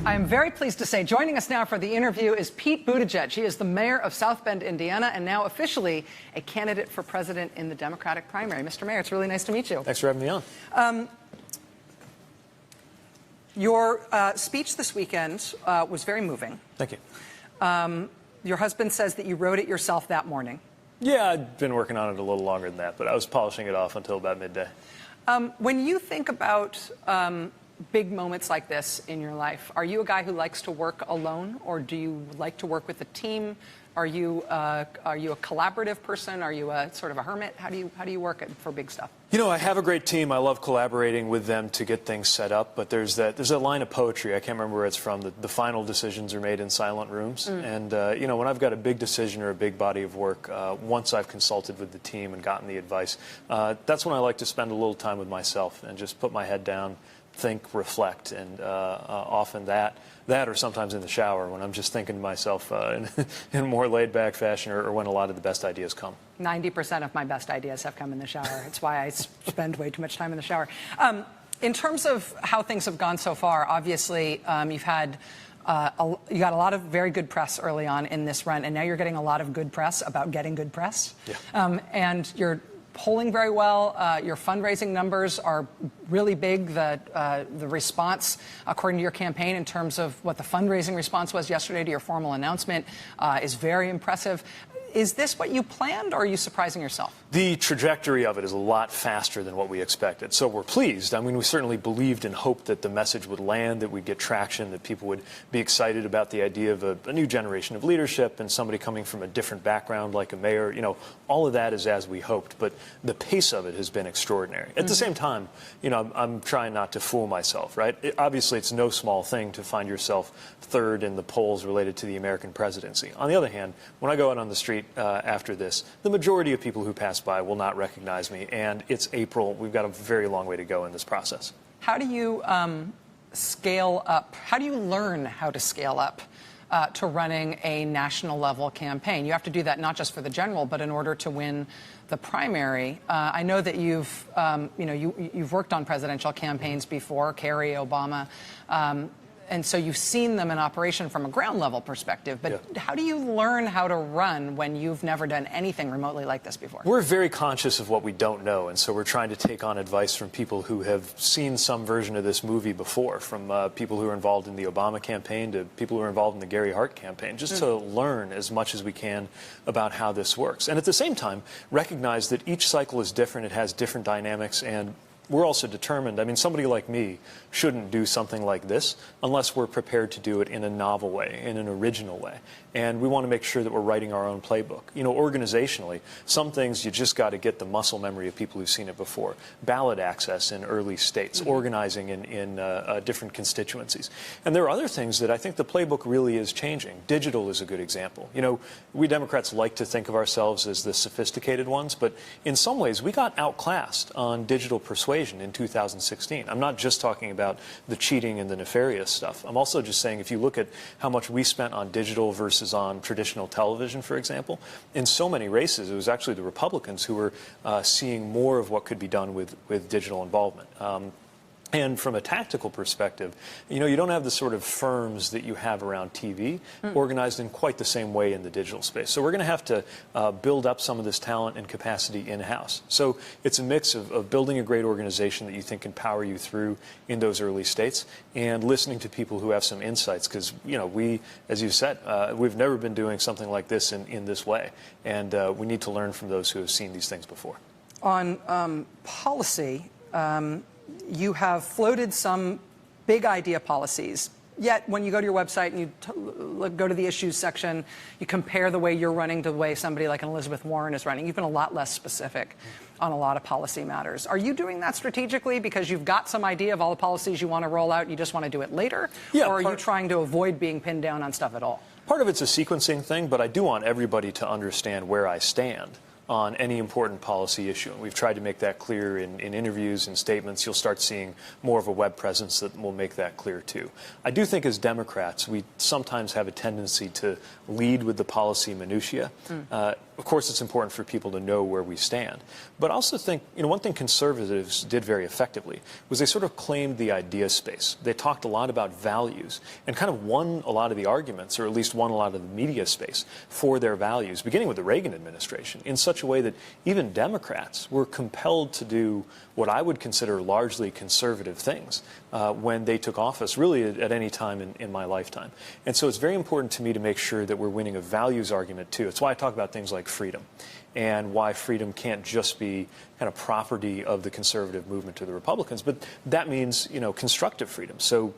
I am very pleased to say joining us now for the interview is Pete Buttigieg. He is the mayor of South Bend, Indiana, and now officially a candidate for president in the Democratic primary. Mr. Mayor, it's really nice to meet you. Thanks for having me on. Your speech this weekend was very moving. Thank you. Your husband says that you wrote it yourself that morning. Yeah, I'd been working on it a little longer than that, but I was polishing it off until about midday. When you think about big moments like this in your life, are you a guy who likes to work alone, or do you like to work with a team? Are you a collaborative person? Are you a sort of a hermit? How do you work for big stuff? You know, I have a great team. I love collaborating with them to get things set up. But there's that line of poetry. I can't remember where it's from. The final decisions are made in silent rooms. And you know, when I've got a big decision or a big body of work, once I've consulted with the team and gotten the advice, that's when I like to spend a little time with myself and just put my head down, think, reflect, and often that or sometimes in the shower when I'm just thinking to myself in a more laid-back fashion, or when a lot of the best ideas come. 90% of my best ideas have come in the shower. It's why I spend way too much time in the shower. In terms of how things have gone so far, obviously you got a lot of very good press early on in this run, and now you're getting a lot of good press about getting good press. Yeah. And you're polling very well. Your fundraising numbers are really big. The response, according to your campaign, in terms of what the fundraising response was yesterday to your formal announcement, is very impressive. Is this what you planned, or are you surprising yourself? The trajectory of it is a lot faster than what we expected, so we're pleased. I mean, we certainly believed and hoped that the message would land, that we'd get traction, that people would be excited about the idea of a new generation of leadership and somebody coming from a different background like a mayor. You know, all of that is as we hoped, but the pace of it has been extraordinary. At the same time, you know, I'm trying not to fool myself, right? Obviously, it's no small thing to find yourself third in the polls related to the American presidency. On the other hand, when I go out on the street after this, the majority of people who pass by will not recognize me, and it's April. We've got a very long way to go in this process. How do you scale up? How do you learn how to scale up to running a national level campaign? You have to do that not just for the general, but in order to win the primary. I know that you've worked on presidential campaigns before, Kerry, Obama. And so you've seen them in operation from a ground level perspective. But yeah. How do you learn how to run when you've never done anything remotely like this before? We're very conscious of what we don't know, and so we're trying to take on advice from people who have seen some version of this movie before, from people who are involved in the Obama campaign to people who are involved in the Gary Hart campaign, just to learn as much as we can about how this works. And at the same time, recognize that each cycle is different, it has different dynamics, and we're also determined. I mean, somebody like me shouldn't do something like this unless we're prepared to do it in a novel way, in an original way. And we want to make sure that we're writing our own playbook. You know, organizationally, some things you just got to get the muscle memory of people who've seen it before. Ballot access in early states, organizing in different constituencies. And there are other things that I think the playbook really is changing. Digital is a good example. You know, we Democrats like to think of ourselves as the sophisticated ones, but in some ways we got outclassed on digital persuasion in 2016. I'm not just talking about the cheating and the nefarious stuff. I'm also just saying, if you look at how much we spent on digital versus on traditional television, for example, in so many races, it was actually the Republicans who were seeing more of what could be done with digital involvement. And from a tactical perspective, you know, you don't have the sort of firms that you have around TV organized in quite the same way in the digital space. So we're going to have to build up some of this talent and capacity in-house. So it's a mix of building a great organization that you think can power you through in those early states, and listening to people who have some insights, because, you know, we, as you said, we've never been doing something like this in this way. And we need to learn from those who have seen these things before. On policy, you have floated some big idea policies, yet when you go to your website and you go to the issues section, you compare the way you're running to the way somebody like an Elizabeth Warren is running. You've been a lot less specific on a lot of policy matters. Are you doing that strategically because you've got some idea of all the policies you want to roll out and you just want to do it later? Yeah, or are you trying to avoid being pinned down on stuff at all? Part of it's a sequencing thing, but I do want everybody to understand where I stand on any important policy issue. And we've tried to make that clear in interviews and statements. You'll start seeing more of a web presence that will make that clear too. I do think as Democrats, we sometimes have a tendency to lead with the policy minutiae. of course, it's important for people to know where we stand. But I also think, one thing conservatives did very effectively was they sort of claimed the idea space. They talked a lot about values and kind of won a lot of the arguments, or at least won a lot of the media space for their values, beginning with the Reagan administration, in such a way that even Democrats were compelled to do what I would consider largely conservative things when they took office, really at any time in my lifetime. And so it's very important to me to make sure that we're winning a values argument, too. It's why I talk about things like freedom, and why freedom can't just be kind of property of the conservative movement to the Republicans. But that means, constructive freedom. So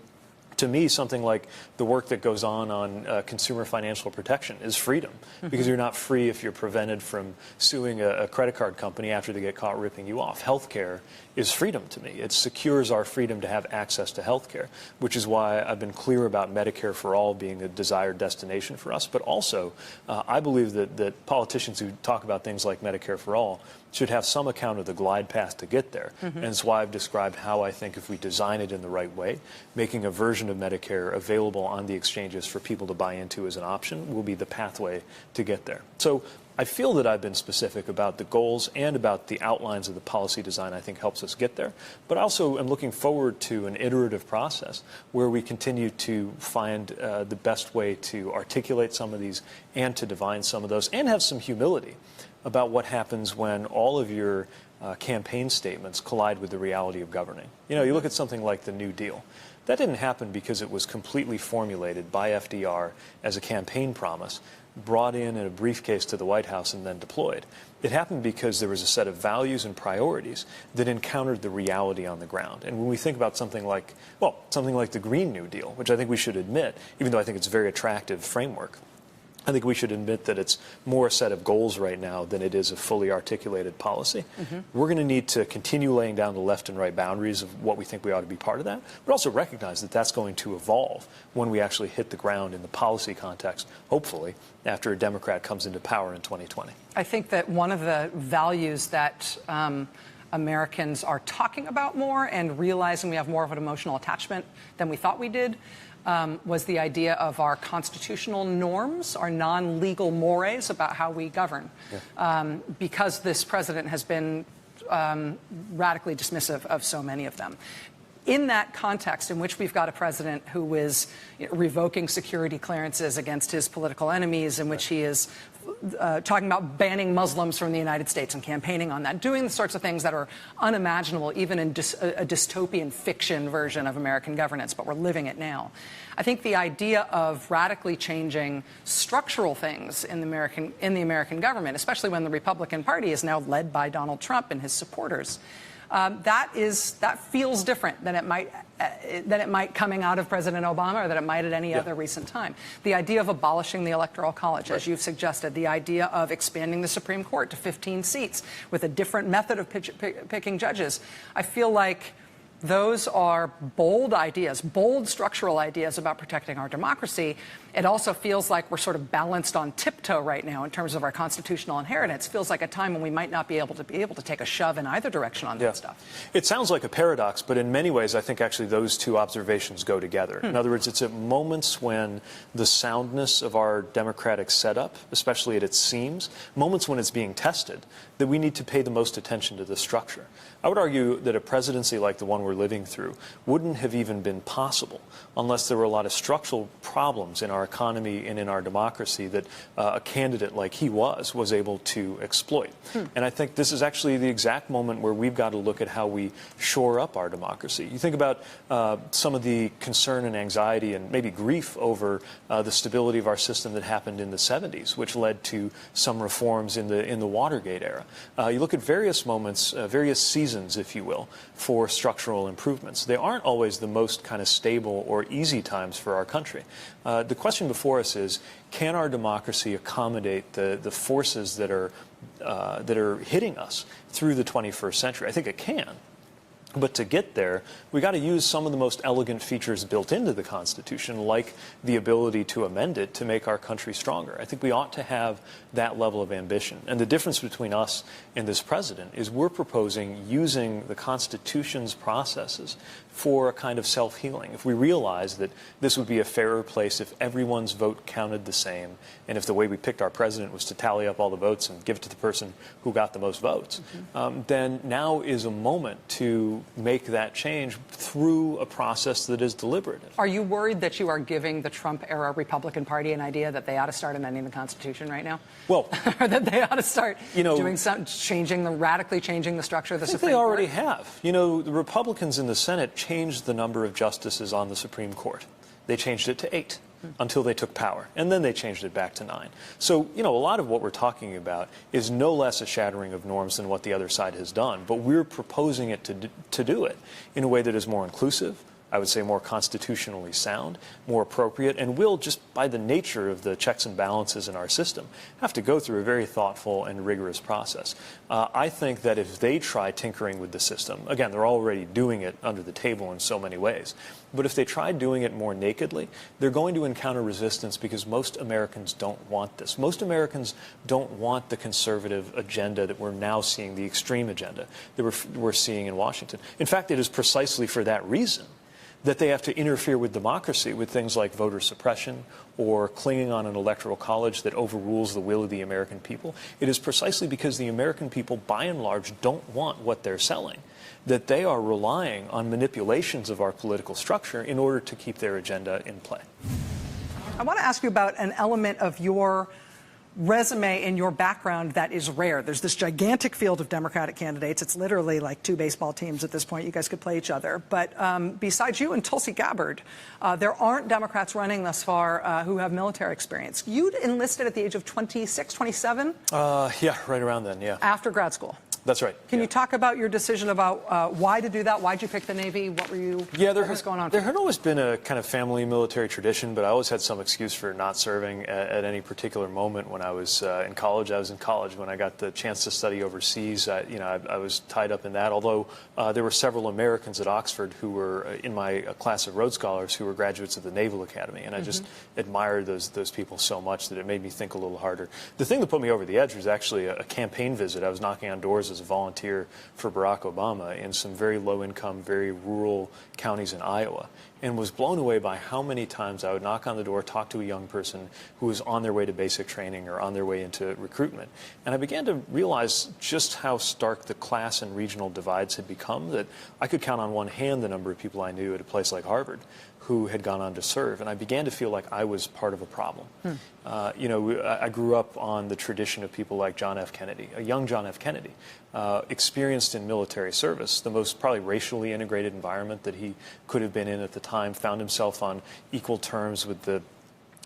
to me, something like the work that goes on consumer financial protection is freedom, because you're not free if you're prevented from suing a credit card company after they get caught ripping you off. Healthcare is freedom to me. It secures our freedom to have access to healthcare, which is why I've been clear about Medicare for all being a desired destination for us. But also, I believe that politicians who talk about things like Medicare for all should have some account of the glide path to get there. And it's why I've described how I think if we design it in the right way, making a version of Medicare available on the exchanges for people to buy into as an option will be the pathway to get there. So I feel that I've been specific about the goals and about the outlines of the policy design I think helps us get there. But also am looking forward to an iterative process where we continue to find the best way to articulate some of these and to divine some of those, and have some humility about what happens when all of your campaign statements collide with the reality of governing. You look at something like the New Deal. That didn't happen because it was completely formulated by FDR as a campaign promise, brought in a briefcase to the White House and then deployed. It happened because there was a set of values and priorities that encountered the reality on the ground. And when we think about something like the Green New Deal, which I think we should admit, even though I think it's a very attractive framework, I think we should admit that it's more a set of goals right now than it is a fully articulated policy. We're going to need to continue laying down the left and right boundaries of what we think we ought to be part of that, but also recognize that that's going to evolve when we actually hit the ground in the policy context, hopefully, after a Democrat comes into power in 2020. I think that one of the values that Americans are talking about more and realizing we have more of an emotional attachment than we thought we did was the idea of our constitutional norms, our non-legal mores about how we govern. Because this president has been radically dismissive of so many of them. In that context, in which we've got a president who is revoking security clearances against his political enemies, in which he is talking about banning Muslims from the United States and campaigning on that, doing the sorts of things that are unimaginable even in a dystopian fiction version of American governance, but we're living it now. I think the idea of radically changing structural things in the American government, especially when the Republican Party is now led by Donald Trump and his supporters, that feels different than it might coming out of President Obama, or that it might at any other recent time. The idea of abolishing the Electoral College, as you've suggested, the idea of expanding the Supreme Court to 15 seats with a different method of picking judges. I feel like those are bold ideas, bold structural ideas about protecting our democracy. It also feels like we're sort of balanced on tiptoe right now in terms of our constitutional inheritance. It feels like a time when we might not be able to take a shove in either direction on that stuff. It sounds like a paradox, but in many ways I think actually those two observations go together. In other words, it's at moments when the soundness of our democratic setup, especially at its seams, moments when it's being tested, that we need to pay the most attention to the structure. I would argue that a presidency like the one we're living through wouldn't have even been possible unless there were a lot of structural problems in our economy and in our democracy that a candidate like he was able to exploit. And I think this is actually the exact moment where we've got to look at how we shore up our democracy. You think about some of the concern and anxiety and maybe grief over the stability of our system that happened in the 70s, which led to some reforms in the Watergate era. You look at various moments, various seasons, if you will, for structural improvements. They aren't always the most kind of stable or easy times for our country. The question before us is, can our democracy accommodate the forces that are hitting us through the 21st century? I think it can. But to get there, we got to use some of the most elegant features built into the Constitution, like the ability to amend it to make our country stronger. I think we ought to have that level of ambition. And the difference between us and this president is we're proposing using the Constitution's processes for a kind of self-healing. If we realize that this would be a fairer place if everyone's vote counted the same, and if the way we picked our president was to tally up all the votes and give it to the person who got the most votes, then now is a moment to make that change through a process that is deliberative. Are you worried that you are giving the Trump-era Republican Party an idea that they ought to start amending the Constitution right now? Well, or that they ought to start doing some, radically changing the structure of the Supreme Court? They already have. The Republicans in the Senate changed the number of justices on the Supreme Court. They changed it to 8 until they took power, and then they changed it back to 9. So, a lot of what we're talking about is no less a shattering of norms than what the other side has done, but we're proposing it to do it in a way that is more inclusive, I would say more constitutionally sound, more appropriate, and will, just by the nature of the checks and balances in our system, have to go through a very thoughtful and rigorous process. I think that if they try tinkering with the system, again, they're already doing it under the table in so many ways, but if they try doing it more nakedly, they're going to encounter resistance because most Americans don't want this. Most Americans don't want the conservative agenda that we're now seeing, the extreme agenda that we're seeing in Washington. In fact, it is precisely for that reason that they have to interfere with democracy with things like voter suppression or clinging on an electoral college that overrules the will of the American people. It is precisely because the American people, by and large, don't want what they're selling, that they are relying on manipulations of our political structure in order to keep their agenda in play. I want to ask you about an element of your resume and your background that is rare. There's this gigantic field of Democratic candidates. It's literally like 2 baseball teams at this point. You guys could play each other. But besides you and Tulsi Gabbard, there aren't Democrats running thus far who have military experience. You'd enlisted at the age of 26, 27? Yeah, right around then, yeah. After grad school? That's right. Can you talk about your decision about why to do that? Why'd you pick the Navy? What was going on? There had always been a kind of family military tradition, but I always had some excuse for not serving at any particular moment. When I was in college, I was in college. When I got the chance to study overseas, I was tied up in that. Although there were several Americans at Oxford who were in my class of Rhodes Scholars who were graduates of the Naval Academy, and I just admired those people so much that it made me think a little harder. The thing that put me over the edge was actually a campaign visit. I was knocking on doors as a volunteer for Barack Obama in some very low-income, very rural counties in Iowa, and was blown away by how many times I would knock on the door, talk to a young person who was on their way to basic training or on their way into recruitment. And I began to realize just how stark the class and regional divides had become, that I could count on one hand the number of people I knew at a place like Harvard who had gone on to serve, and I began to feel like I was part of a problem. I grew up on the tradition of people like John F. Kennedy, a young John F. Kennedy, experienced in military service, the most probably racially integrated environment that he could have been in at the time, found himself on equal terms with the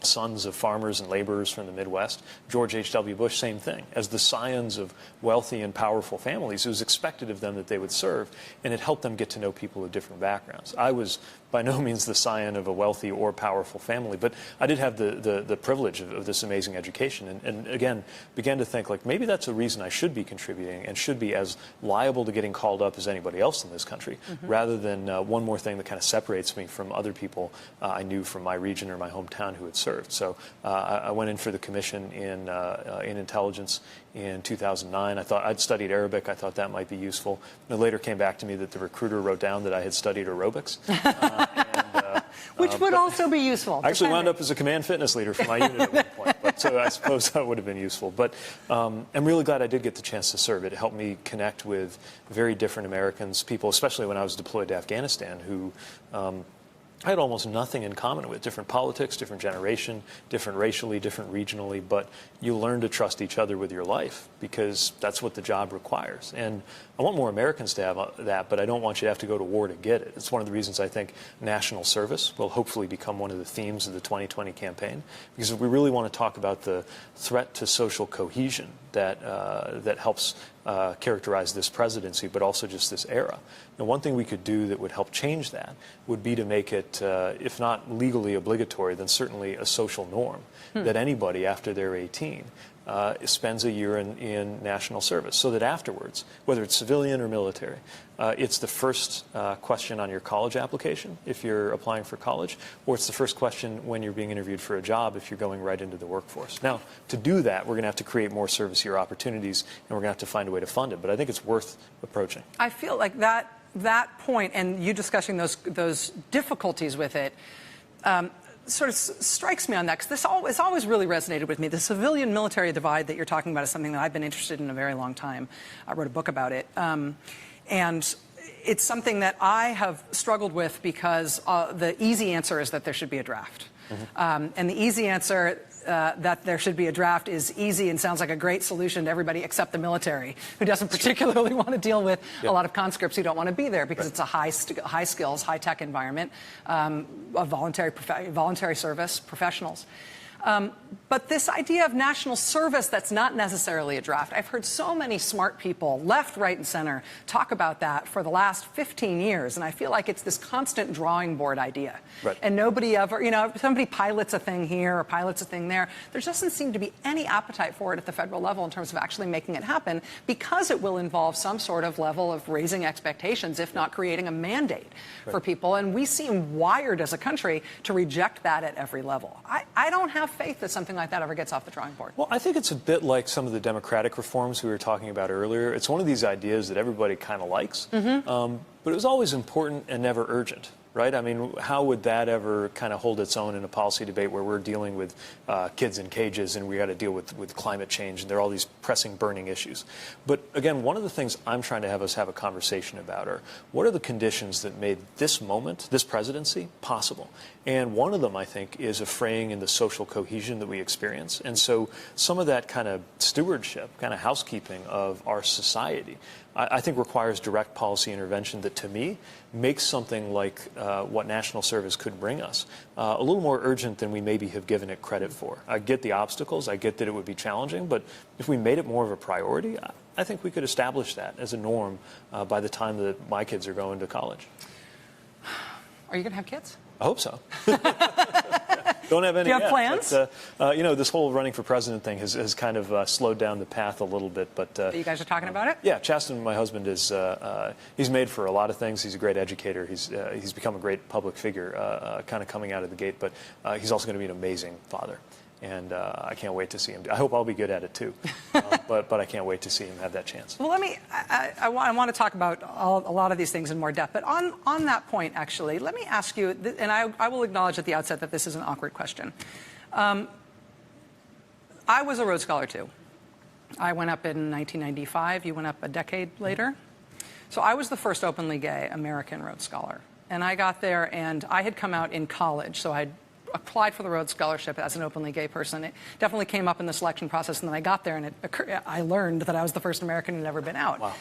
sons of farmers and laborers from the Midwest. George H.W. Bush, same thing. As the scions of wealthy and powerful families, it was expected of them that they would serve, and it helped them get to know people of different backgrounds. I was by no means the scion of a wealthy or powerful family, but I did have the privilege of this amazing education, and again, began to think, like, maybe that's a reason I should be contributing and should be as liable to getting called up as anybody else in this country, rather than one more thing that kind of separates me from other people I knew from my region or my hometown who had served. So I went in for the commission in intelligence in 2009. I thought I'd studied Arabic. I thought that might be useful. It later came back to me that the recruiter wrote down that I had studied aerobics. Which would also be useful. I actually wound up as a command fitness leader for my unit at one point, but, so I suppose that would have been useful. But I'm really glad I did get the chance to serve. It helped me connect with very different Americans, people, especially when I was deployed to Afghanistan, who I had almost nothing in common with. Different politics, different generation, different racially, different regionally, but you learn to trust each other with your life because that's what the job requires. And I want more Americans to have that, but I don't want you to have to go to war to get it. It's one of the reasons I think national service will hopefully become one of the themes of the 2020 campaign, because we really want to talk about the threat to social cohesion that helps characterize this presidency, but also just this era. Now, one thing we could do that would help change that would be to make it, if not legally obligatory, then certainly a social norm, that anybody after they're 18 spends a year in national service, so that afterwards, whether it's civilian or military, it's the first question on your college application if you're applying for college, or it's the first question when you're being interviewed for a job if you're going right into the workforce. Now, to do that, we're going to have to create more service year opportunities, and we're going to have to find a way to fund it. But I think it's worth approaching. I feel like that point, and you discussing those difficulties with it, sort of strikes me on that, because this has always really resonated with me. The civilian-military divide that you're talking about is something that I've been interested in a very long time. I wrote a book about it. And it's something that I have struggled with because the easy answer is that there should be a draft. And the easy answer that there should be a draft is easy and sounds like a great solution to everybody except the military, who doesn't particularly want to deal with a lot of conscripts who don't want to be there because it's a high skills, high tech environment of voluntary service professionals. But this idea of national service that's not necessarily a draft, I've heard so many smart people, left, right, and center, talk about that for the last 15 years, and I feel like it's this constant drawing board idea. Right. And nobody ever, if somebody pilots a thing here or pilots a thing there, there doesn't seem to be any appetite for it at the federal level in terms of actually making it happen, because it will involve some sort of level of raising expectations, if not creating a mandate for people. And we seem wired as a country to reject that at every level. I don't have faith that something like that ever gets off the drawing board. Well, I think it's a bit like some of the democratic reforms we were talking about earlier. It's one of these ideas that everybody kind of likes, but it was always important and never urgent. Right? I mean, how would that ever kind of hold its own in a policy debate where we're dealing with kids in cages and we got to deal with climate change and there are all these pressing, burning issues? But again, one of the things I'm trying to have us have a conversation about are what are the conditions that made this moment, this presidency, possible? And one of them, I think, is a fraying in the social cohesion that we experience. And so some of that kind of stewardship, kind of housekeeping of our society, I think requires direct policy intervention that, to me, makes something like what national service could bring us a little more urgent than we maybe have given it credit for. I get the obstacles. I get that it would be challenging. But if we made it more of a priority, I think we could establish that as a norm by the time that my kids are going to college. Are you going to have kids? I hope so. Don't have any. Do you have plans? But, this whole running for president thing has kind of slowed down the path a little bit. But you guys are talking about it? Yeah, Chasten, my husband, is he's made for a lot of things. He's a great educator. He's become a great public figure, kind of coming out of the gate. But he's also going to be an amazing father. And I can't wait to see him. I hope I'll be good at it too, but I can't wait to see him have that chance. Well, I want to talk about a lot of these things in more depth. But on that point, actually, let me ask you, and I will acknowledge at the outset that this is an awkward question. I was a Rhodes Scholar too. I went up in 1995. You went up a decade later. So I was the first openly gay American Rhodes Scholar. And I got there, and I had come out in college, so I'd applied for the Rhodes Scholarship as an openly gay person. It definitely came up in the selection process, and then I got there, and I learned that I was the first American who'd ever been out. Wow.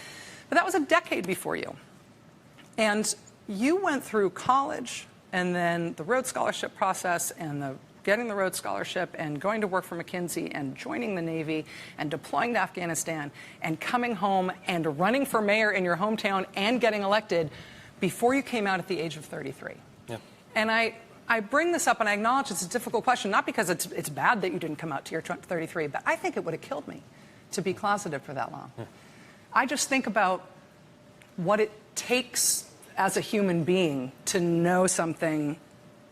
But that was a decade before you. And you went through college, and then the Rhodes Scholarship process, and getting the Rhodes Scholarship, and going to work for McKinsey, and joining the Navy, and deploying to Afghanistan, and coming home, and running for mayor in your hometown, and getting elected before you came out at the age of 33. Yeah. And I bring this up, and I acknowledge it's a difficult question, not because it's bad that you didn't come out to your 33, but I think it would have killed me to be closeted for that long. I just think about what it takes as a human being to know something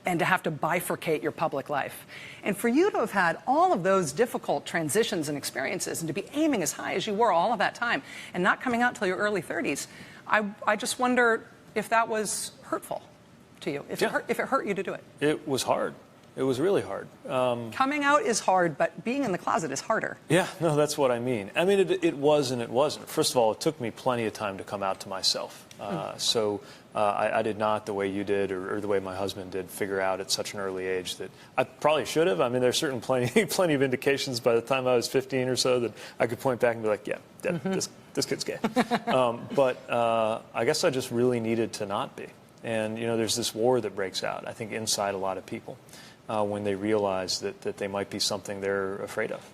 and to have to bifurcate your public life. And for you to have had all of those difficult transitions and experiences and to be aiming as high as you were all of that time and not coming out until your early 30s, I just wonder if that was hurtful to you, if it hurt you to do it. It was hard. It was really hard. Coming out is hard, but being in the closet is harder. Yeah, no, that's what I mean. I mean, it was and it wasn't. First of all, it took me plenty of time to come out to myself. So I did not, the way you did or the way my husband did, figure out at such an early age that I probably should have. I mean, there's certainly plenty of indications by the time I was 15 or so that I could point back and be like, yeah, this kid's gay. But I guess I just really needed to not be. And, there's this war that breaks out, I think, inside a lot of people when they realize that they might be something they're afraid of.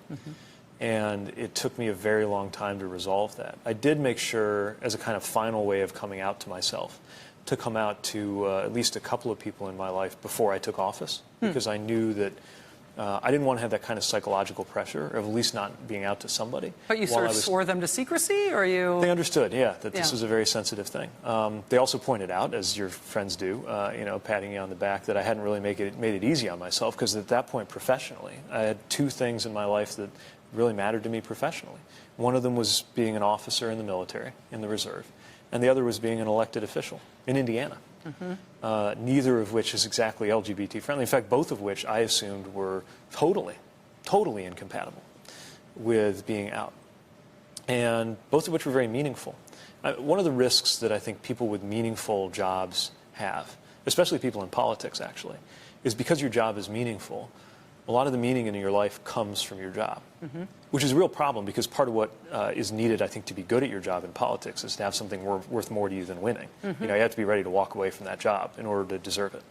And it took me a very long time to resolve that. I did make sure, as a kind of final way of coming out to myself, to come out to at least a couple of people in my life before I took office, because I knew that I didn't want to have that kind of psychological pressure of at least not being out to somebody. But you sort of swore them to secrecy, or you? They understood, yeah, that this was a very sensitive thing. They also pointed out, as your friends do, patting you on the back, that I hadn't really made it easy on myself, because at that point, professionally, I had two things in my life that really mattered to me professionally. One of them was being an officer in the military, in the reserve, and the other was being an elected official in Indiana. Neither of which is exactly LGBT friendly. In fact, both of which I assumed were totally incompatible with being out. And both of which were very meaningful. One of the risks that I think people with meaningful jobs have, especially people in politics actually, is because your job is meaningful, a lot of the meaning in your life comes from your job, which is a real problem, because part of what is needed, I think, to be good at your job in politics is to have something worth more to you than winning. You have to be ready to walk away from that job in order to deserve it.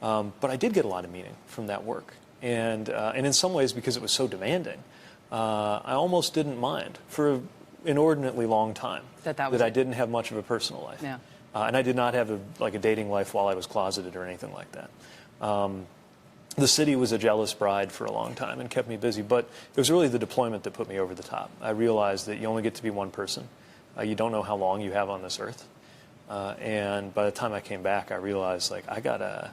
But I did get a lot of meaning from that work. And in some ways, because it was so demanding, I almost didn't mind for an inordinately long time that I didn't have much of a personal life. Yeah. And I did not have a dating life while I was closeted or anything like that. The city was a jealous bride for a long time and kept me busy, but it was really the deployment that put me over the top. I realized that you only get to be one person. You don't know how long you have on this earth. And by the time I came back, I realized, I gotta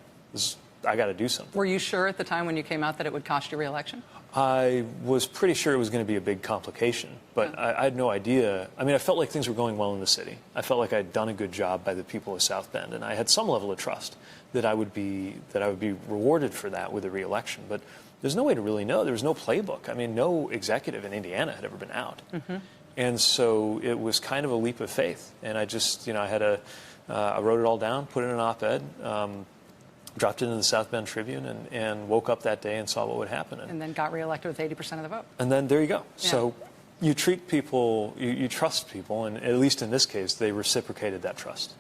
do something. Were you sure at the time when you came out that it would cost you re-election? I was pretty sure it was going to be a big complication, but I had no idea. I mean, I felt like things were going well in the city. I felt like I'd done a good job by the people of South Bend, and I had some level of trust that I would be rewarded for that with a re-election. But there's no way to really know. There was no playbook. I mean, no executive in Indiana had ever been out, and so it was kind of a leap of faith. And I just, I wrote it all down, put it in an op-ed. Dropped it in the South Bend Tribune and woke up that day and saw what would happen. And then got reelected with 80% of the vote. And then there you go. Yeah. So you treat people, you trust people, and at least in this case, they reciprocated that trust.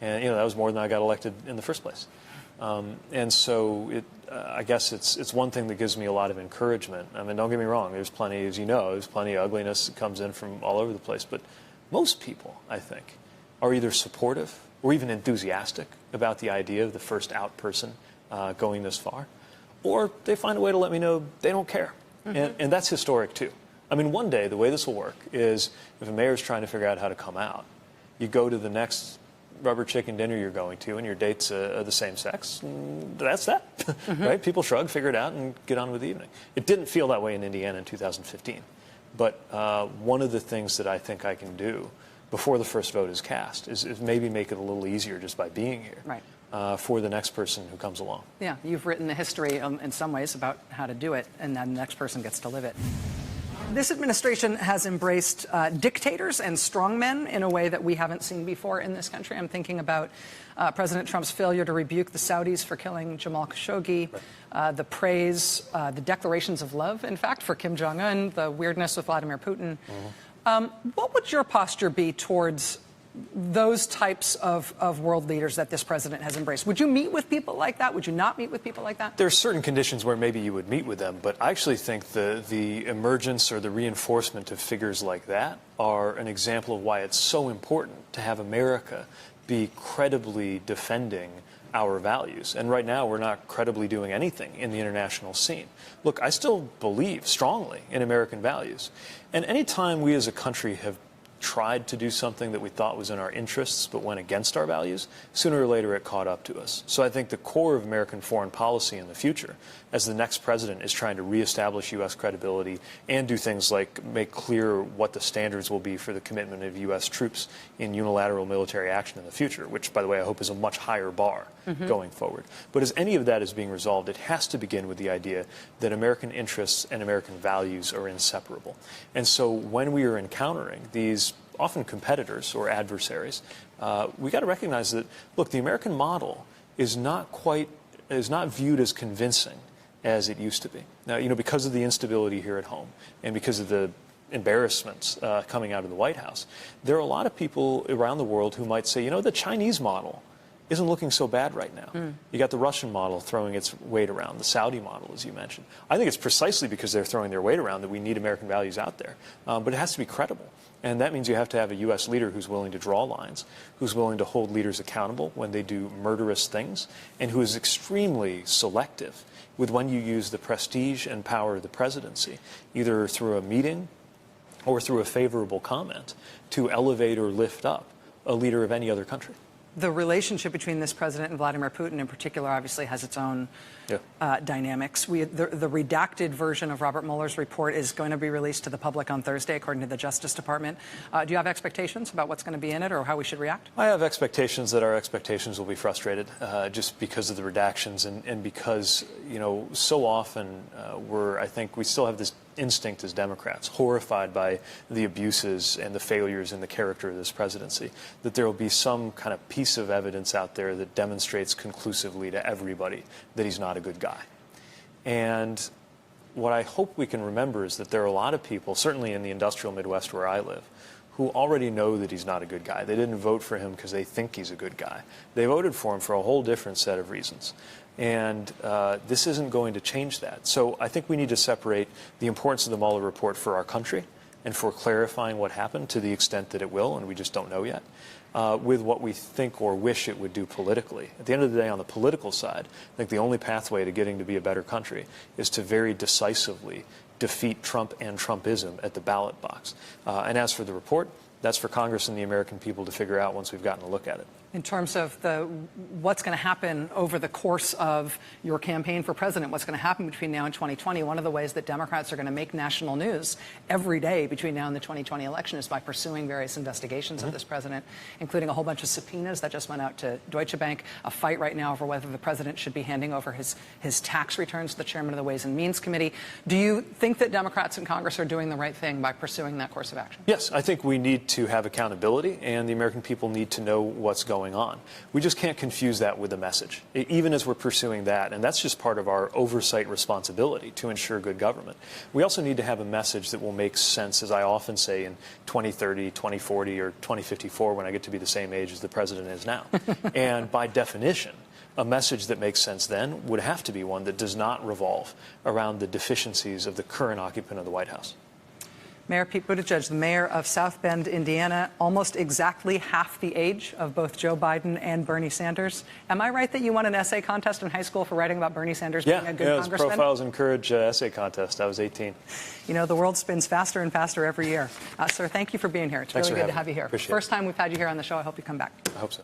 And, that was more than I got elected in the first place. And so I guess it's one thing that gives me a lot of encouragement. I mean, don't get me wrong, there's plenty, as you know, there's plenty of ugliness that comes in from all over the place. But most people, I think, are either supportive or even enthusiastic about the idea of the first out person going this far, or they find a way to let me know they don't care. And that's historic too. I mean, one day the way this will work is if a mayor's trying to figure out how to come out, you go to the next rubber chicken dinner you're going to and your date's the same sex, and that's that, right? People shrug, figure it out, and get on with the evening. It didn't feel that way in Indiana in 2015, but one of the things that I think I can do before the first vote is cast is maybe make it a little easier just by being here, right, for the next person who comes along. Yeah, you've written the history in some ways about how to do it, and then the next person gets to live it. This administration has embraced dictators and strongmen in a way that we haven't seen before in this country. I'm thinking about President Trump's failure to rebuke the Saudis for killing Jamal Khashoggi, the praise, the declarations of love, in fact, for Kim Jong-un, the weirdness with Vladimir Putin. What would your posture be towards those types of world leaders that this president has embraced? Would you meet with people like that? Would you not meet with people like that? There are certain conditions where maybe you would meet with them, but I actually think the emergence or the reinforcement of figures like that are an example of why it's so important to have America be credibly defending our values. And right now, we're not credibly doing anything in the international scene. Look, I still believe strongly in American values. And any time we as a country have tried to do something that we thought was in our interests but went against our values, sooner or later it caught up to us. So I think the core of American foreign policy in the future, as the next president is trying to reestablish U.S. credibility and do things like make clear what the standards will be for the commitment of U.S. troops in unilateral military action in the future, which, by the way, I hope is a much higher bar going forward. But as any of that is being resolved, it has to begin with the idea that American interests and American values are inseparable. And so when we are encountering these often competitors or adversaries, we got to recognize that, look, the American model is not viewed as convincing as it used to be. Now, because of the instability here at home and because of the embarrassments coming out of the White House, there are a lot of people around the world who might say, the Chinese model isn't looking so bad right now. You got the Russian model throwing its weight around, the Saudi model, as you mentioned. I think it's precisely because they're throwing their weight around that we need American values out there. But it has to be credible. And that means you have to have a U.S. leader who's willing to draw lines, who's willing to hold leaders accountable when they do murderous things, and who is extremely selective with when you use the prestige and power of the presidency, either through a meeting or through a favorable comment, to elevate or lift up a leader of any other country. The relationship between this president and Vladimir Putin in particular obviously has its own dynamics. The redacted version of Robert Mueller's report is going to be released to the public on Thursday, according to the Justice Department. Do you have expectations about what's going to be in it or how we should react? I have expectations that our expectations will be frustrated just because of the redactions and because, so often I think we still have this instinct as Democrats, horrified by the abuses and the failures in the character of this presidency, that there will be some kind of piece of evidence out there that demonstrates conclusively to everybody that he's not a good guy. And what I hope we can remember is that there are a lot of people, certainly in the industrial Midwest where I live, who already know that he's not a good guy. They didn't vote for him because they think he's a good guy. They voted for him for a whole different set of reasons. And this isn't going to change that. So I think we need to separate the importance of the Mueller report for our country and for clarifying what happened to the extent that it will, and we just don't know yet, with what we think or wish it would do politically. At the end of the day, on the political side, I think the only pathway to getting to be a better country is to very decisively defeat Trump and Trumpism at the ballot box. And as for the report, that's for Congress and the American people to figure out once we've gotten a look at it. In terms of what's going to happen over the course of your campaign for president, what's going to happen between now and 2020, one of the ways that Democrats are going to make national news every day between now and the 2020 election is by pursuing various investigations of this president, including a whole bunch of subpoenas that just went out to Deutsche Bank, a fight right now over whether the president should be handing over his tax returns to the chairman of the Ways and Means Committee. Do you think that Democrats in Congress are doing the right thing by pursuing that course of action? Yes, I think we need to have accountability, and the American people need to know what's going on. We just can't confuse that with a message, even as we're pursuing that. And that's just part of our oversight responsibility to ensure good government. We also need to have a message that will make sense, as I often say, in 2030, 2040, or 2054, when I get to be the same age as the president is now. And by definition, a message that makes sense then would have to be one that does not revolve around the deficiencies of the current occupant of the White House. Mayor Pete Buttigieg, the mayor of South Bend, Indiana, almost exactly half the age of both Joe Biden and Bernie Sanders. Am I right that you won an essay contest in high school for writing about Bernie Sanders being a good congressman? Yeah, Profiles Encourage essay contest. I was 18. You know, the world spins faster and faster every year. Sir, thank you for being here. It's really good to have you here. Appreciate First time we've had you here on the show. I hope you come back. I hope so.